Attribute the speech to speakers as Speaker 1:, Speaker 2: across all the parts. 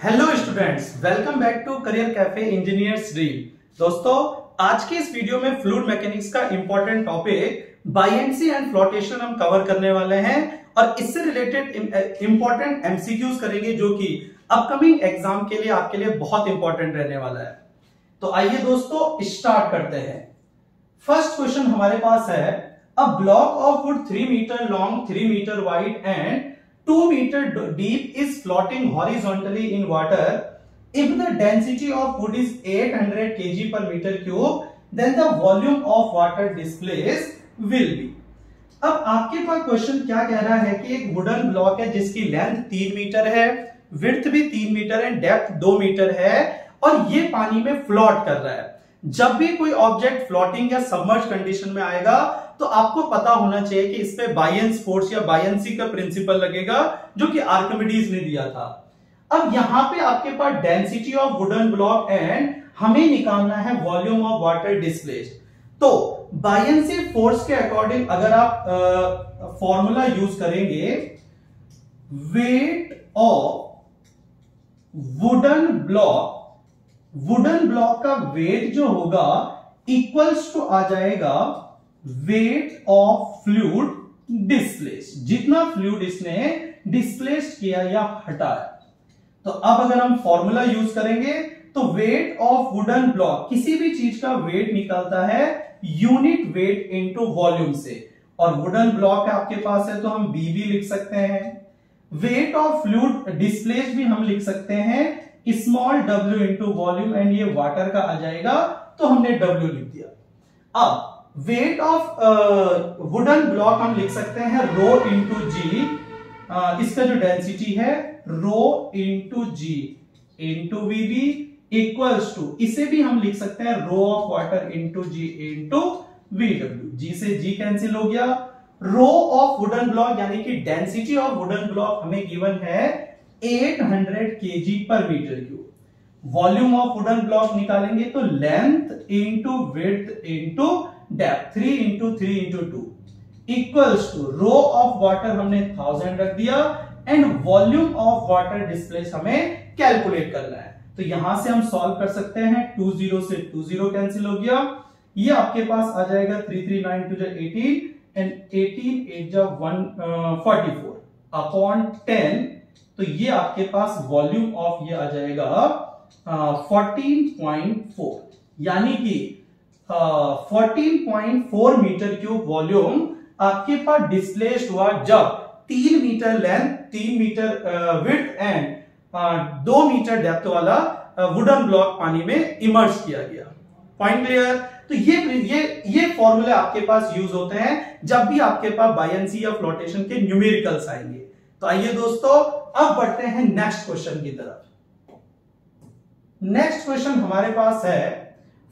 Speaker 1: Hello students, welcome back to Career Cafe engineers dream. दोस्तों, आज के इस वीडियो में फ्लूइड मैकेनिक्स का important topic buoyancy and flotation हम कवर करने वाले हैं और इससे रिलेटेड इंपॉर्टेंट एमसीक्यूज करेंगे जो कि अपकमिंग एग्जाम के लिए आपके लिए बहुत इंपॉर्टेंट रहने वाला है। तो आइए दोस्तों स्टार्ट करते हैं। फर्स्ट क्वेश्चन हमारे पास है, a block of wood 3 metre long, 3 metre wide and 2 meter deep is floating horizontally in water. If the density of wood is 800 kg per meter cube, then the volume of water displaced will be. अब आपके पास question क्या कह रहा है कि एक wooden block है जिसकी लेंथ 3 मीटर है, विड्थ भी 3 मीटर है, डेप्थ 2 मीटर है और ये पानी में फ्लोट कर रहा है। जब भी कोई ऑब्जेक्ट फ्लोटिंग या सबमर्ज कंडीशन में आएगा तो आपको पता होना चाहिए कि इस पे बायएंस फोर्स या बायएंसी का प्रिंसिपल लगेगा जो कि आर्किमिडीज ने दिया था। अब यहां पे आपके पास density of wooden block and हमें निकालना है वॉल्यूम ऑफ वाटर डिस्प्लेस्ड। तो बायएंसी फोर्स के अकॉर्डिंग अगर आप फॉर्मूला यूज करेंगे, वेट ऑफ वुडन ब्लॉक का वेट जो होगा इक्वल्स टू आ जाएगा वेट ऑफ फ्लूइड डिस्प्लेस्ड, जितना फ्लूइड इसने डिस्प्लेस्ड किया या हटाया। तो अब अगर हम फॉर्मूला यूज करेंगे तो वेट ऑफ वुडन ब्लॉक, किसी भी चीज का वेट निकलता है यूनिट वेट इनटू वॉल्यूम से, और वुडन ब्लॉक आपके पास है तो हम बी भी लिख सकते हैं। वेट ऑफ फ्लूइड डिस्प्लेस्ड भी हम लिख सकते हैं small w into volume, and ये वाटर का आ जाएगा तो हमने w लिख दिया। अब वेट ऑफ वुडन ब्लॉक हम लिख सकते हैं रो इंटू जी, इसका जो डेंसिटी है rho into g into VB equals to, इसे भी हम लिख सकते हैं rho of water into g into VW. G से जी कैंसिल हो गया। रो ऑफ वुडन ब्लॉक यानी कि डेंसिटी ऑफ वुडन ब्लॉक हमें गिवन है 800 kg पर metre cube. Volume of wooden block निकालेंगे तो length into width into depth 3 into 3 into 2 equals to rho of water हमने 1000 रख दिया and volume of water displace हमें कैलकुलेट करना है। तो यहां से हम सॉल्व कर सकते हैं, 20 से 20 कैंसिल हो गया। ये आपके पास आ जाएगा 339 18 एंड 18 8 144 अपॉन 10। तो ये आपके पास वॉल्यूम ऑफ ये आ जाएगा 14.4, यानी कि 14.4 मीटर क्यूब वॉल्यूम आपके पास डिस्प्लेस्ड हुआ जब 3 metre length, 3 metre width and 2 metre depth वाला वुडन ब्लॉक पानी में इमर्ज किया गया। Point clear? तो ये फॉर्मूले आपके पास यूज होते हैं जब भी आपके पास बायएंसी या फ्लोटेशन के न्यूमेरिकल्स आएंगे। तो आइए दोस्तों अब बढ़ते हैं नेक्स्ट क्वेश्चन की तरफ। नेक्स्ट क्वेश्चन हमारे पास है,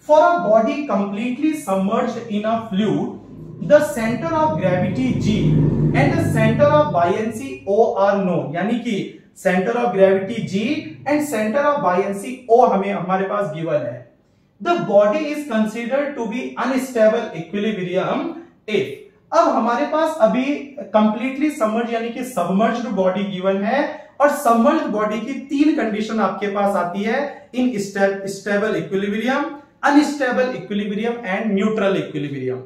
Speaker 1: for a body completely submerged in a fluid the centre of gravity G and the centre of buoyancy O are known, यानी कि centre of gravity G and centre of buoyancy O हमारे पास given है। The body is considered to be unstable equilibrium if, अब हमारे पास अभी completely submerge यानी कि सबमर्ज्ड बॉडी गिवन है और सबमर्ज्ड बॉडी की 3 कंडीशन आपके पास आती है, in stable equilibrium, unstable equilibrium and neutral equilibrium.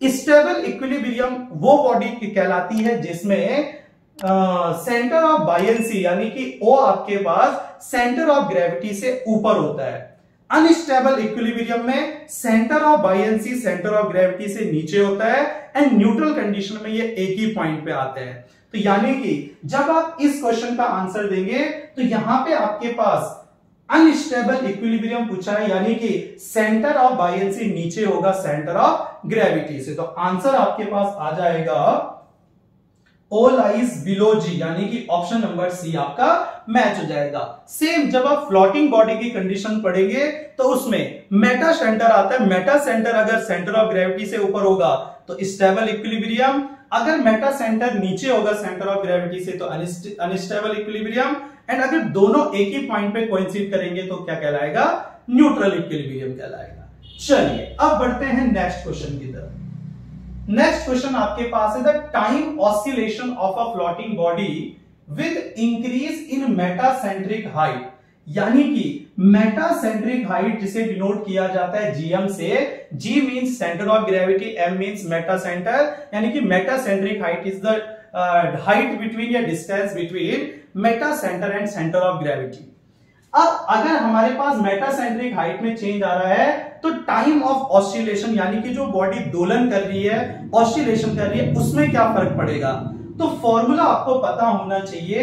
Speaker 1: Stable equilibrium वो बॉडी कहलाती है जिसमें सेंटर ऑफ बायएंसी यानी कि O आपके पास सेंटर ऑफ ग्रेविटी से ऊपर होता है। अनस्टेबल इक्विलिब्रियम में centre of buoyancy centre of gravity से नीचे होता है एंड न्यूट्रल कंडीशन में ये एक ही पॉइंट पे आते हैं। तो यानी कि जब आप इस क्वेश्चन का आंसर देंगे तो यहां पे आपके पास अनस्टेबल इक्विलिब्रियम पूछा है, यानी कि सेंटर ऑफ बायएंसी नीचे होगा सेंटर ऑफ ग्रेविटी से। तो आंसर आपके पास आ जाएगा O lies below G, यानी कि ऑप्शन नंबर सी आपका मैच हो जाएगा। सेम जब आप फ्लोटिंग बॉडी की कंडीशन पढ़ेंगे तो उसमें मेटा सेंटर आता है। मेटा सेंटर अगर सेंटर ऑफ ग्रेविटी से ऊपर होगा तो स्टेबल इक्विलिब्रियम, अगर मेटा सेंटर नीचे होगा सेंटर ऑफ ग्रेविटी से तो अनस्टेबल इक्विलिब्रियम, एंड अगर दोनों एक ही पॉइंट पे कोइंसिड करेंगे तो क्या कहलाएगा? न्यूट्रल इक्विलिब्रियम कहलाएगा। चलिए अब बढ़ते हैं नेक्स्ट क्वेश्चन की तरफ। नेक्स्ट क्वेश्चन आपके पास है, the time oscillation of a floating body with increase in metacentric height यानी कि मेटासेंट्रिक हाइट जिसे डिनोट किया जाता है जीएम से, G means centre of gravity, M means meta centre, यानी कि metacentric height is the height between या distance between meta centre and centre of gravity. अब अगर हमारे पास मेटासेंट्रिक हाइट में चेंज आ रहा है तो टाइम ऑफ ऑस्सिलेशन यानी कि जो बॉडी दोलन कर रही है, ऑस्सिलेशन कर रही है, उसमें क्या फर्क पड़ेगा। तो फॉर्मूला आपको पता होना चाहिए,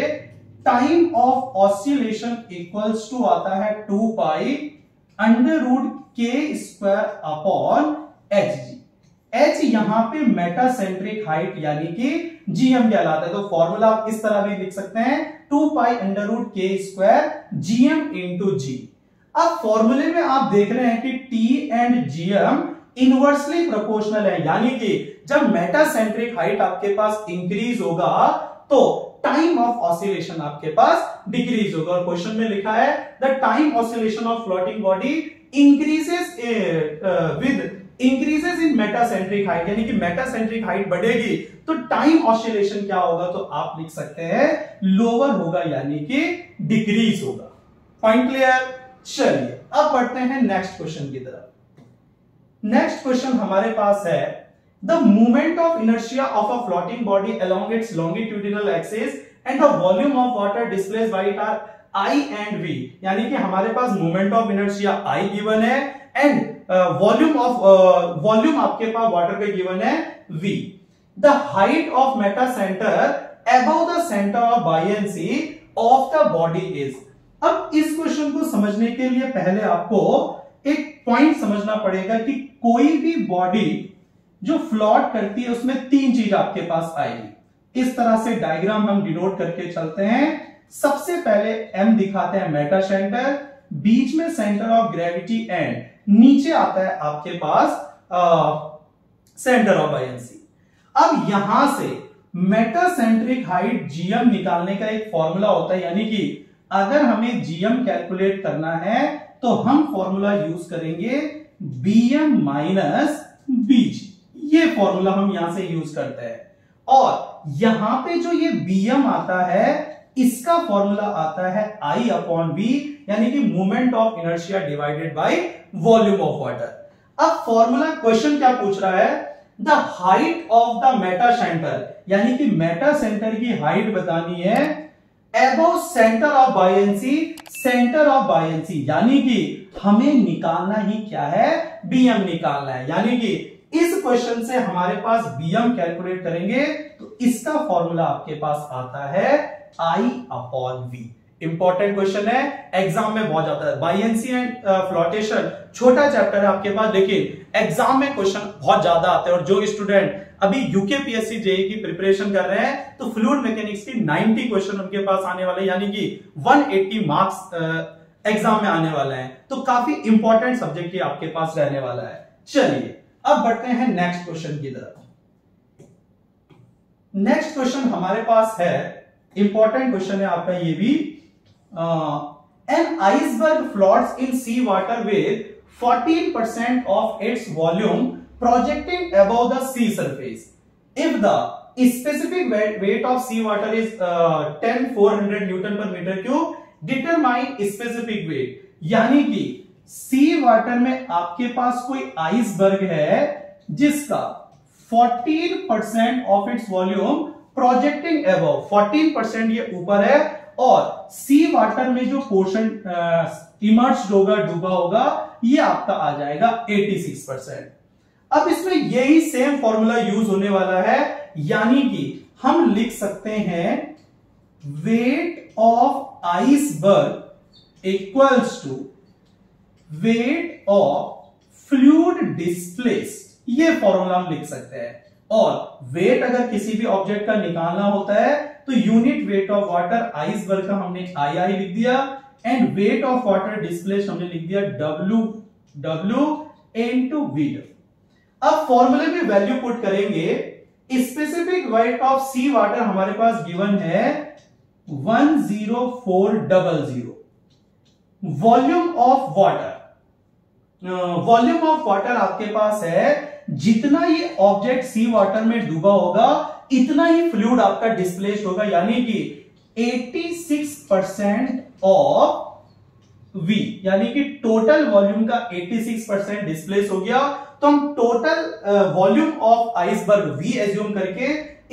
Speaker 1: time of oscillation equals to आता है 2 pi under root k square upon h g. H यहां पे मेटासेंट्रिक हाइट यानी कि जीएम कहलाता है। तो फॉर्मूला आप इस तरह भी लिख सकते हैं 2 pi under root k square GM into जी। अब फॉर्मूले में आप देख रहे हैं कि T and GM inversely proportional है, यानी कि जब मेटासेंट्रिक हाइट आपके पास इंक्रीज होगा तो टाइम ऑफ ऑसिलेशन आपके पास डिक्रीज होगा। और क्वेश्चन में लिखा है the time oscillation of floating body increases with increases in metacentric height, यानी कि मेटासेंट्रिक हाइट बढ़ेगी तो टाइम ऑसिलेशन क्या होगा, तो आप लिख सकते हैं लोअर होगा यानी कि डिक्रीज होगा। Point clear. चलिए अब बढ़ते हैं नेक्स्ट क्वेश्चन की तरफ। नेक्स्ट क्वेश्चन हमारे पास है the movement of inertia of a floating body along its longitudinal axis and the volume of water displaced by it are I and V, यानी कि हमारे पास movement of inertia I given है and volume आपके पास water पे given है v। The height of meta centre above the centre of buoyancy of the body is. अब इस क्वेश्चन को समझने के लिए पहले आपको एक पॉइंट समझना पड़ेगा कि कोई भी बॉडी जो फ्लोट करती है उसमें 3 चीज आपके पास आएगी। इस तरह से डायग्राम हम डिनोट करके चलते हैं। सबसे पहले m दिखाते हैं मेटा सेंटर, बीच में सेंटर ऑफ ग्रेविटी एंड नीचे आता है आपके पास सेंटर ऑफ बायंसी। अब यहां से मेटासेंट्रिक हाइट जीएम निकालने का एक फॉर्मूला होता है, यानी कि अगर हमें जीएम कैलकुलेट करना है तो हम फॉर्मूला यूज करेंगे बीएम माइनस बीजी। ये फॉर्मूला हम यहां से यूज करते हैं। और यहां पे जो ये बीएम आता है इसका फॉर्मूला आता है I अपॉन V, यानी कि movement of inertia divided by volume of water. अब फॉर्मूला क्वेश्चन क्या पूछ रहा है, the height of the Meta centre, यानी कि मेटा सेंटर की हाइट बतानी है above centre of buoyancy, centre of buoyancy, यानी कि हमें निकालना ही क्या है, बीएम निकालना है। यानी कि इस क्वेश्चन से हमारे पास बीएम कैलकुलेट करेंगे तो इसका फॉर्मूला आपके पास आता है I upon V। Important question है, एग्जाम में बहुत जाता है। बायंसी एंड फ्लोटेशन छोटा चैप्टर है आपके पास, लेकिन एग्जाम में क्वेश्चन बहुत ज्यादा आते हैं। और जो स्टूडेंट अभी यूकेपीएससी जेईई की प्रिपरेशन कर रहे हैं तो फ्लूइड मैकेनिक्स की 90 क्वेश्चन उनके पास आने वाले, यानी कि 180 मार्क्स एग्जाम में आने वाले हैं। तो काफी इंपॉर्टेंट सब्जेक्ट ये आपके पास रहने वाला है। चलिए अब बढ़ते हैं नेक्स्ट क्वेश्चन की तरफ। नेक्स्ट क्वेश्चन हमारे पास है, इंपॉर्टेंट क्वेश्चन है आपका ये भी। An iceberg floats in sea water with 14% of its volume projecting above the sea surface. If the specific weight of sea water is 10,400 newton per metre cube, determine specific weight। यानी कि सी water में आपके पास कोई iceberg है जिसका 14% of its volume projecting above, 14% ये ऊपर है, और सी वाटर में जो पोर्शन इमर्ज्ड होगा, डूबा होगा, ये आपका आ जाएगा 86%। अब इसमें यही सेम फॉर्मूला यूज होने वाला है, यानी कि हम लिख सकते हैं weight of iceberg equals to weight of fluid displaced. ये फॉर्मूला हम लिख सकते हैं। और वेट अगर किसी भी ऑब्जेक्ट का निकालना होता है तो unit weight of water iceberg का हमने आई लिख दिया, and weight of water displaced हमने लिख दिया W इनटू V। अब फॉर्मूले में वैल्यू पुट करेंगे। Specific weight of sea water हमारे पास गिवन है 10400। Volume of water, volume of water आपके पास है जितना ये ऑब्जेक्ट सी वाटर में डूबा होगा इतना ही फ्लूइड आपका डिस्प्लेस्ड होगा, यानी कि 86% ऑफ V, यानी कि टोटल वॉल्यूम का 86% डिस्प्लेस हो गया। तो हम total volume of iceberg V assume करके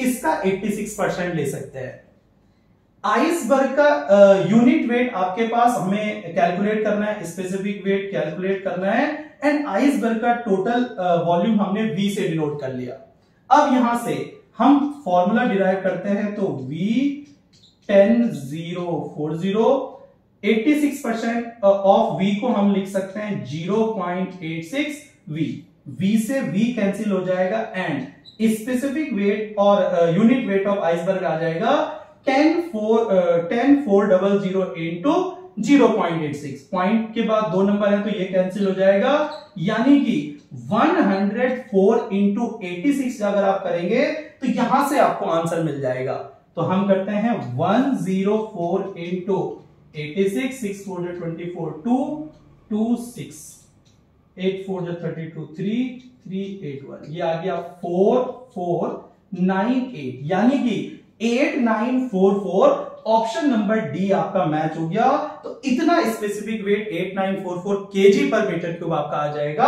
Speaker 1: इसका 86% ले सकते हैं। आइसबर्ग का यूनिट वेट आपके पास हमें कैलकुलेट करना है, स्पेसिफिक वेट कैलकुलेट करना है, एंड आइसबर्ग का टोटल वॉल्यूम हमने V से डिनोट कर लिया। अब यहां से हम फॉर्मूला डिराइव करते हैं, तो V 10,040 86% ऑफ V को हम लिख सकते हैं 0.86 V। V से V कैंसिल हो जाएगा एंड स्पेसिफिक वेट और यूनिट वेट ऑफ आइसबर्ग आ जाएगा 10,400 इंटू 0.86। पॉइंट के बाद 2 नंबर है तो ये कैंसिल हो जाएगा, यानी कि 104 इंटू 86 अगर आप करेंगे तो यहां से आपको आंसर मिल जाएगा। तो हम करते हैं 104 इंटू 86, 6 4 24 2 2 6 8 4 32 3 3 8 1, ये आ गया 4498, यानी कि 8944 ऑप्शन नंबर डी आपका मैच हो गया। तो इतना स्पेसिफिक वेट 8944 केजी पर मीटर क्यूब आपका आ जाएगा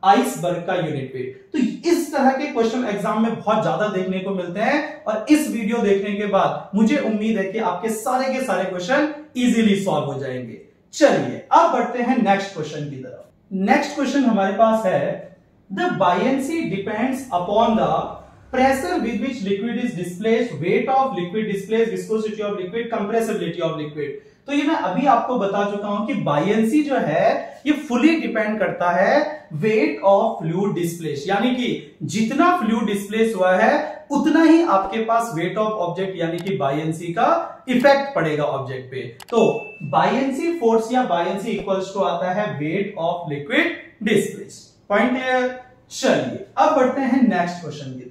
Speaker 1: आइसबर्ग का यूनिट वेट। तो इस तरह के क्वेश्चन एग्जाम में बहुत ज्यादा देखने को मिलते हैं और इस वीडियो देखने के बाद मुझे उम्मीद है कि आपके सारे के सारे क्वेश्चन इजीली सॉल्व हो जाएंगे। चलिए अब बढ़ते हैं नेक्स्ट क्वेश्चन की तरफ। नेक्स्ट क्वेश्चन हमारे पास है, the buoyancy depends upon the pressure with which liquid is displaced, weight of liquid displaced, viscosity of liquid, compressibility of liquid। तो ये मैं अभी आपको बता चुका हूं कि बायंसी जो है ये फुली डिपेंड करता है वेट ऑफ फ्लूइड डिस्प्लेस, यानी कि जितना फ्लूइड डिस्प्लेस हुआ है उतना ही आपके पास वेट ऑफ ऑब्जेक्ट यानी कि बायंसी का इफेक्ट पड़ेगा ऑब्जेक्ट पे। तो बायंसी फोर्स या बायंसी इक्वल्स टू आता है weight of liquid displace. Point clear? चलिए अब बढ़ते हैं नेक्स्ट क्वेश्चन की तरफ।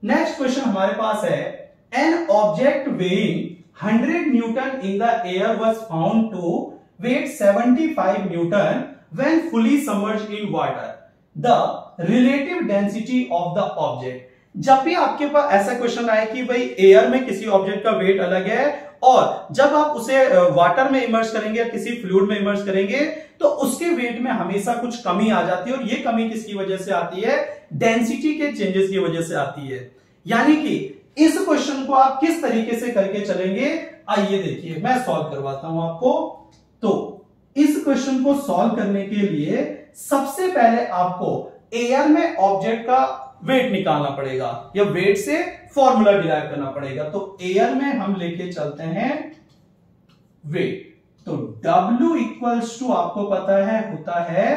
Speaker 1: नेक्स्ट क्वेश्चन हमारे पास है, an object weighing 100 newton in the air was found to weigh 75 newton when fully submerged in water, the relative density of the object. जब भी आपके पास ऐसा क्वेश्चन आए कि भाई एयर में किसी ऑब्जेक्ट का वेट अलग है और जब आप उसे वाटर में इमर्ज करेंगे या किसी फ्लूइड में इमर्ज करेंगे तो उसके वेट में हमेशा कुछ कमी आ जाती है, और ये कमी किसकी वजह से आती है? डेंसिटी के चेंजेस की वजह से आती है। यानी कि इस क्वेश्चन को आप किस तरीके से करके चलेंगे, आइए देखिए मैं सॉल्व करवाता हूं आपको। तो इस क्वेश्चन को सॉल्व करने के लिए सबसे पहले आपको एयर में ऑब्जेक्ट का वेट निकालना पड़ेगा या वेट से फॉर्मूला डिराइव करना पड़ेगा। तो एयर में हम लेके चलते हैं वेट, तो W इक्वल्स टू आपको पता है होता है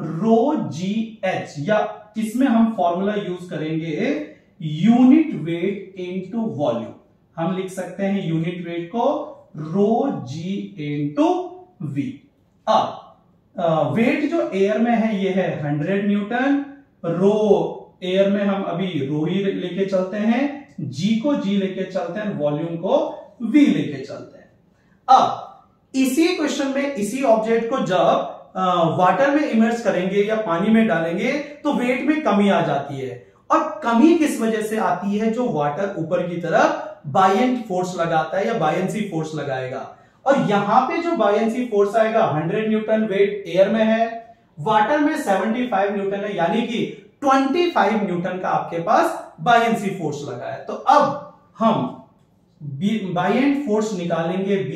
Speaker 1: रो जी एच, या इसमें हम फॉर्मूला यूज करेंगे यूनिट वेट इनटू वॉल्यूम। हम लिख सकते हैं यूनिट वेट को रो जी इनटू वी। अब वेट जो एयर में है ये है 100 न्यूटन, रो एयर में हम अभी रो ही लेके चलते हैं, जी को जी लेके चलते हैं, वॉल्यूम को वी लेके चलते हैं। अब इसी क्वेश्चन में इसी ऑब्जेक्ट को जब वाटर में इमर्ज करेंगे या पानी में डालेंगे तो वेट में कमी आ जाती है, और कमी किस वजह से आती है? जो वाटर ऊपर की तरफ बायंट फोर्स लगाता है या बायंसी फोर्स लगाएगा, और यहां पे जो बायंसी फोर्स आएगा 100 न्यूटन वेट एयर में है, वाटर में 75 न्यूटन है, यानी कि 25 न्यूटन का आपके पास बायंसी फोर्स लगा है। तो अब हम बायंट फोर्स निकालेंगे B,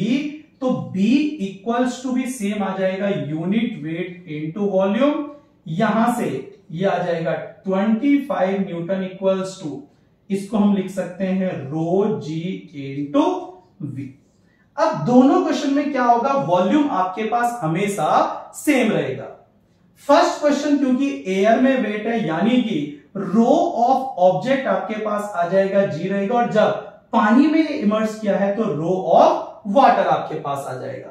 Speaker 1: तो B इक्वल्स टू भी सेम आ जाएगा यूनिट वेट इनटू वॉल्यूम। यहां से ये आ जाएगा 25 न्यूटन इक्वल्स टू, इसको हम लिख सकते हैं रो जी इनटू वी। अब दोनों क्वेश्चन में क्या होगा? वॉल्यूम आपके पास हमेशा सेम रहेगा। फर्स्ट क्वेश्चन क्योंकि एयर में वेट है, यानी कि रो ऑफ ऑब्जेक्ट आपके पास आ जाएगा जी रहेगा, और जब पानी में इमर्ज किया है तो रो ऑफ वाटर आपके पास आ जाएगा।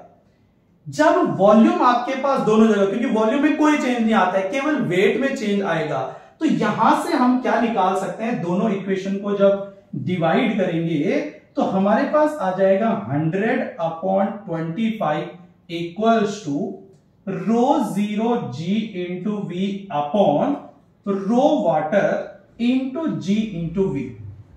Speaker 1: जब वॉल्यूम आपके पास दोनों जगह, क्योंकि वॉल्यूम में कोई चेंज नहीं आता है, केवल वेट में चेंज आएगा, तो यहां से हम क्या निकाल सकते हैं? दोनों इक्वेशन को जब डिवाइड करेंगे तो हमारे पास आ जाएगा 100/25 equals to rho 0 g into v upon rho water into g into v.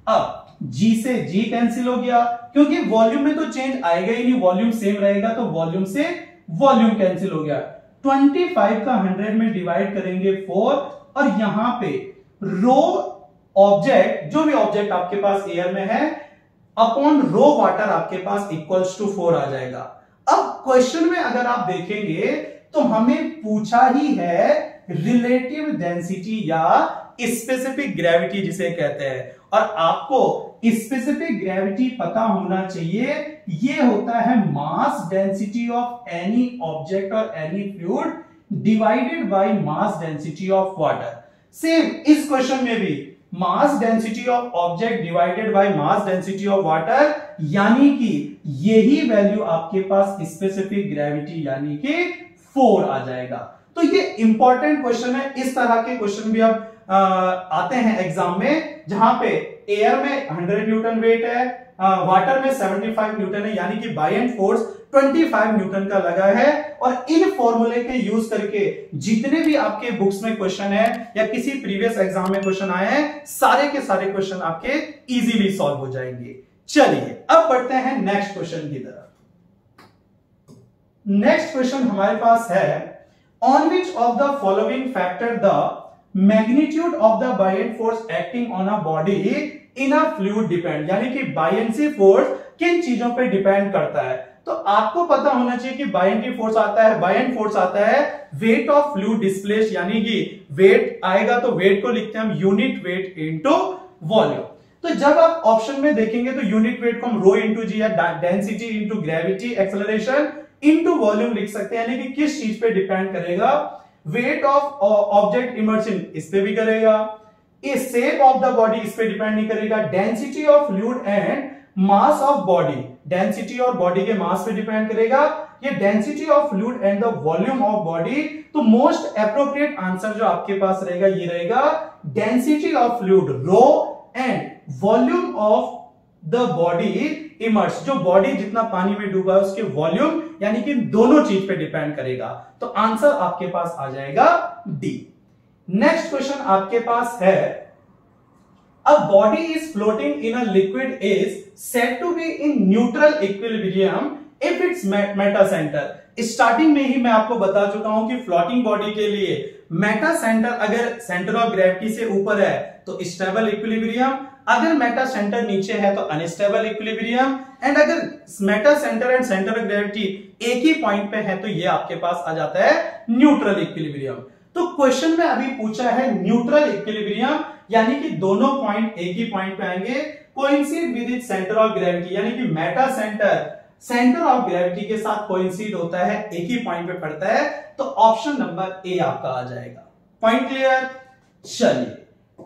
Speaker 1: अब जी से जी कैंसिल हो गया, क्योंकि वॉल्यूम में तो चेंज आएगा ही नहीं, वॉल्यूम सेम रहेगा, तो वॉल्यूम से वॉल्यूम कैंसिल हो गया। 25 का 100 में डिवाइड करेंगे 4, और यहां पे रो ऑब्जेक्ट, जो भी ऑब्जेक्ट आपके पास एयर में है, अपॉन रो वाटर आपके पास इक्वल्स टू 4 आ जाएगा। अब क्वेश्चन में अगर आप देखेंगे तो हमें पूछा ही है रिलेटिव डेंसिटी या स्पेसिफिक ग्रेविटी जिसे कहते हैं, और आपको स्पेसिफिक ग्रेविटी पता होना चाहिए। ये होता है mass density of any object और any fluid divided by mass density of water. Same इस क्वेश्चन में भी mass density of object divided by mass density of water, यानी कि यही वैल्यू आपके पास स्पेसिफिक ग्रेविटी यानी कि 4 आ जाएगा। तो ये इंपॉर्टेंट क्वेश्चन है। इस तरह के क्वेश्चन भी अब आते हैं एग्जाम में, जहां पे एयर में 100 न्यूटन वेट है, वाटर में 75 न्यूटन है, यानी कि बायएंट फोर्स 25 न्यूटन का लगा है। और इन फॉर्मूले के यूज करके जितने भी आपके बुक्स में क्वेश्चन है या किसी प्रीवियस एग्जाम में क्वेश्चन आए हैं, सारे के सारे क्वेश्चन आपके इजीली सॉल्व हो जाएंगे। चलिए अब बढ़ते हैं नेक्स्ट क्वेश्चन की तरफ। नेक्स्ट क्वेश्चन हमारे पास है, on which of the following factor the magnitude of the buoyant force acting on a body in a fluid depend, यानी कि बायएंसी फोर्स किन चीजों पे डिपेंड करता है। तो आपको पता होना चाहिए कि बायएंटी फोर्स आता है, बायएंट फोर्स आता है वेट ऑफ फ्लूइड डिस्प्लेस, यानी कि वेट आएगा तो वेट को लिखते हैं हम यूनिट वेट इनटू वॉल्यूम। तो जब आप ऑप्शन में देखेंगे तो यूनिट वेट को हम रो इनटू जी या density into gravity acceleration into volume लिख सकते हैं, यानी कि किस चीज पे डिपेंड करेगा। वेट ऑफ ऑब्जेक्ट इमर्सिंग इस पे भी करेगा, इस शेप ऑफ द बॉडी इस पे डिपेंड नहीं करेगा, density of fluid and mass of body, density और बॉडी के मास पे डिपेंड करेगा, ये density of fluid and the volume of body. तो मोस्ट एप्रोप्रिएट आंसर जो आपके पास रहेगा ये रहेगा density of fluid rho and volume of the body immerse, जो बॉडी जितना पानी में डूबा है उसके वॉल्यूम, यानी कि दोनों चीज पे डिपेंड करेगा। तो आंसर आपके पास आ जाएगा डी। नेक्स्ट क्वेश्चन आपके पास है, a body is floating in a liquid is said to be in neutral equilibrium if its meta center। Starting में ही मैं आपको बता चुका हूं कि फ्लोटिंग बॉडी के लिए मेटा सेंटर अगर सेंटर ऑफ ग्रेविटी से ऊपर है तो स्टेबल इक्विलिब्रियम, अगर मेटा सेंटर नीचे है तो अनस्टेबल इक्विलिब्रियम, एंड अगर Meta centre and centre of gravity एक ही पॉइंट पे है तो ये आपके पास आ जाता है न्यूट्रल इक्विलिब्रियम। तो क्वेश्चन में अभी पूछा है न्यूट्रल इक्विलिब्रियम, यानी कि दोनों पॉइंट एक ही पॉइंट पे आएंगे, coincide with its centre of gravity, यानी कि Meta centre centre of gravity के साथ कोइंसिड होता है, एक ही पॉइंट पे पड़ता है, तो ऑप्शन नंबर ए आपका आ जाएगा। Point clear? चलिए,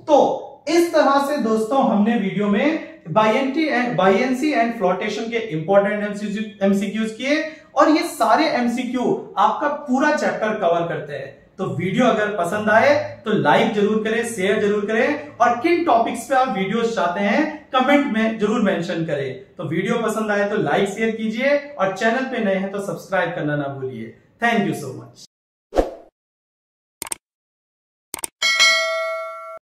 Speaker 1: तो इस तरह से दोस्तों हमने वीडियो में बायएंसी एंड फ्लोटेशन के इंपॉर्टेंट एमसीक्यूज किए, और ये सारे एमसीक्यू आपका पूरा चैप्टर कवर करते हैं। तो वीडियो अगर पसंद आए तो लाइक जरूर करें, शेयर जरूर करें, और किन टॉपिक्स पे आप वीडियोस चाहते हैं कमेंट में जरूर मेंशन करें। तो वीडियो पसंद आए तो लाइक शेयर कीजिए, और चैनल पे नए हैं तो सब्सक्राइब करना ना भूलिए। Thank you so much.